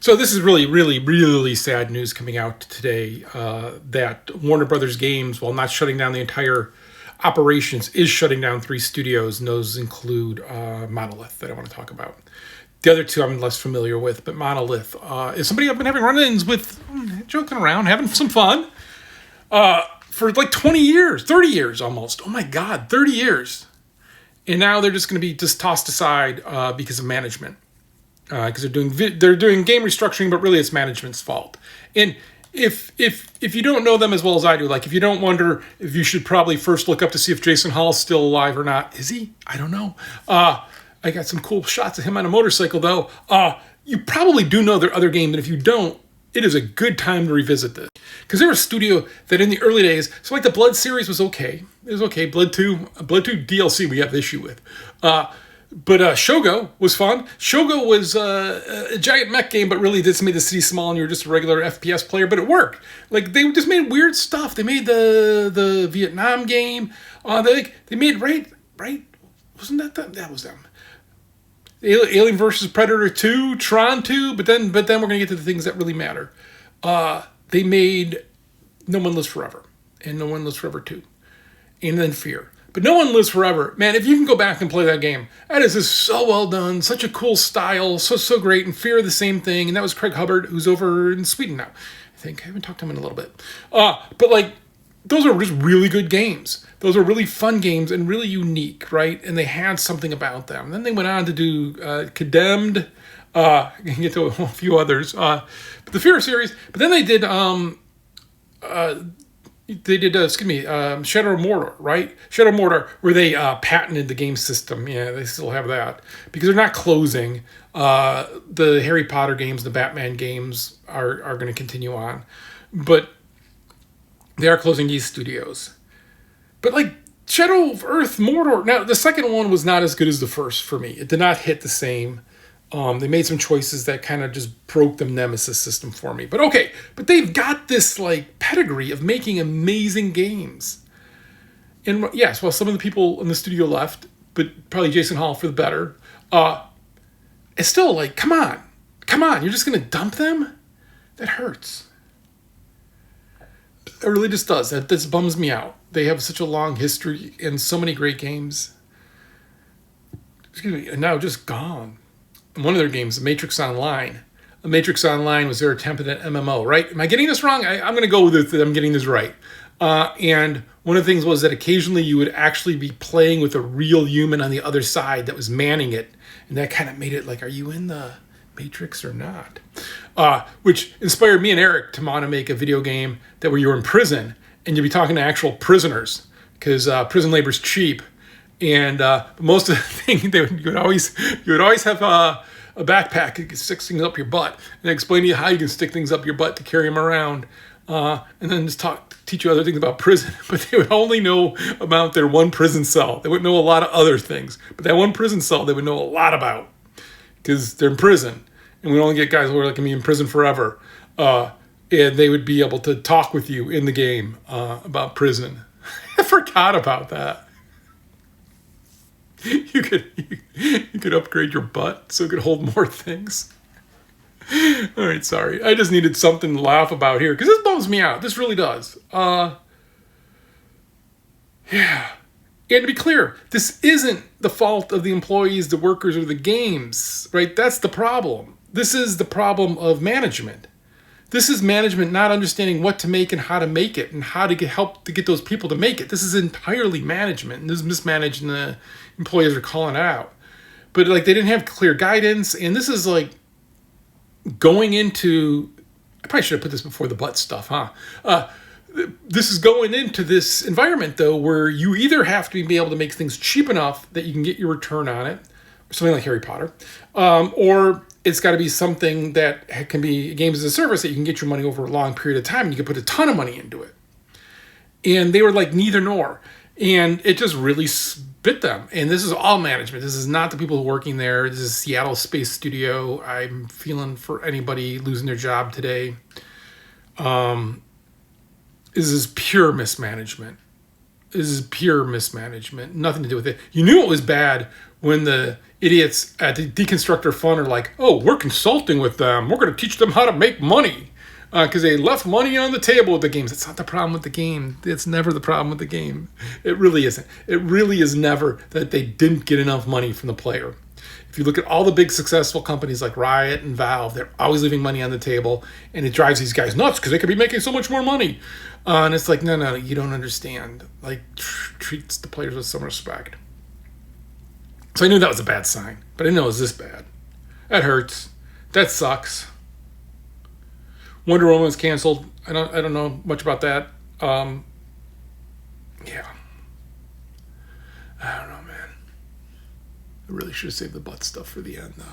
So this is really, really, really sad news coming out today that Warner Brothers Games, while not shutting down the entire operations, is shutting down 3 studios, and those include Monolith that I want to talk about. The other 2 I'm less familiar with, but Monolith is somebody I've been having run-ins with, joking around, having some fun for like 20 years, 30 years almost. Oh my God, 30 years. And now they're just going to be just tossed aside because of management. Because they're doing game restructuring, but really it's management's fault. And if you don't know them as well as I do, like if you don't wonder if you should probably first look up to see if Jason Hall's still alive or not. Is he? I don't know. I got some cool shots of him on a motorcycle though. You probably do know their other game, but if you don't, it is a good time to revisit this. Because they're a studio that in the early days, so like the Blood series was okay. It was okay. Blood 2 DLC we have issue with. But Shogo was fun. Shogo was a giant mech game, but really just made the city small and you were just a regular FPS player, but it worked. Like, they just made weird stuff. They made the Vietnam game. They made, right? Wasn't that was them. Alien vs. Predator 2, Tron 2, but then we're going to get to the things that really matter. They made No One Lives Forever, and No One Lives Forever 2, and then Fear. But No One Lives Forever, man, if you can go back and play that game, that is just so well done, such a cool style, so great, and Fear the same thing, and that was Craig Hubbard, who's over in Sweden now. I think, I haven't talked to him in a little bit. But like, those are just really good games. Those are really fun games and really unique, right? And they had something about them. And then they went on to do Condemned, I can get to a few others, but the Fear series, but then they did, Shadow of Mordor, right? Shadow of Mordor, where they patented the game system. Yeah, they still have that. Because they're not closing. The Harry Potter games, the Batman games are going to continue on. But they are closing these studios. But like Shadow of Earth, Mordor, now the second one was not as good as the first for me. It did not hit the same. They made some choices that kind of just broke the Nemesis system for me. But okay, but they've got this like pedigree of making amazing games. And yes, well, some of the people in the studio left, but probably Jason Hall for the better. It's still like, come on, you're just going to dump them? That hurts. It really just does. This bums me out. They have such a long history and so many great games. Excuse me, and now just gone. One of their games, Matrix Online. Matrix Online was their attempt at an MMO, right? Am I getting this wrong? I'm going to go with it that I'm getting this right. And one of the things was that occasionally you would actually be playing with a real human on the other side that was manning it. And that kind of made it like, are you in the Matrix or not? Which inspired me and Eric to want to make a video game that where you were in prison and you'd be talking to actual prisoners because prison labor is cheap. And most of the thing, you would always have a backpack that sticks things up your butt and explain to you how you can stick things up your butt to carry them around. And then just teach you other things about prison. But they would only know about their one prison cell. They wouldn't know a lot of other things. But that one prison cell they would know a lot about because they're in prison. And we only get guys who are like going to be in prison forever. And they would be able to talk with you in the game about prison. I forgot about that. You could upgrade your butt so it could hold more things. All right, sorry. I just needed something to laugh about here because this bums me out. This really does. Yeah. And to be clear, this isn't the fault of the employees, the workers, or the games, right? That's the problem. This is the problem of management. This is management not understanding what to make and how to make it and how to help to get those people to make it. This is entirely management, and this is mismanaged, and the employees are calling it out. But like they didn't have clear guidance, and this is like going into. I probably should have put this before the butt stuff, huh? This is going into this environment though, where you either have to be able to make things cheap enough that you can get your return on it, something like Harry Potter, or it's got to be something that can be games as a service that you can get your money over a long period of time and you can put a ton of money into it. And they were like neither nor. And it just really bit them. And this is all management. This is not the people working there. This is Seattle Space Studio. I'm feeling for anybody losing their job today. This is pure mismanagement. This is pure mismanagement. Nothing to do with it. You knew it was bad when the idiots at the Deconstructor Fund are like, oh, we're consulting with them. We're going to teach them how to make money because they left money on the table with the games. It's not the problem with the game. It's never the problem with the game. It really isn't. It really is never that they didn't get enough money from the player. If you look at all the big successful companies like Riot and Valve, they're always leaving money on the table, and it drives these guys nuts because they could be making so much more money. And it's like, no, you don't understand. Like, treats the players with some respect. So I knew that was a bad sign, but I didn't know it was this bad. That hurts. That sucks. Wonder Woman was canceled. I don't know much about that. Yeah. I don't know, man. I really should have saved the butt stuff for the end, though.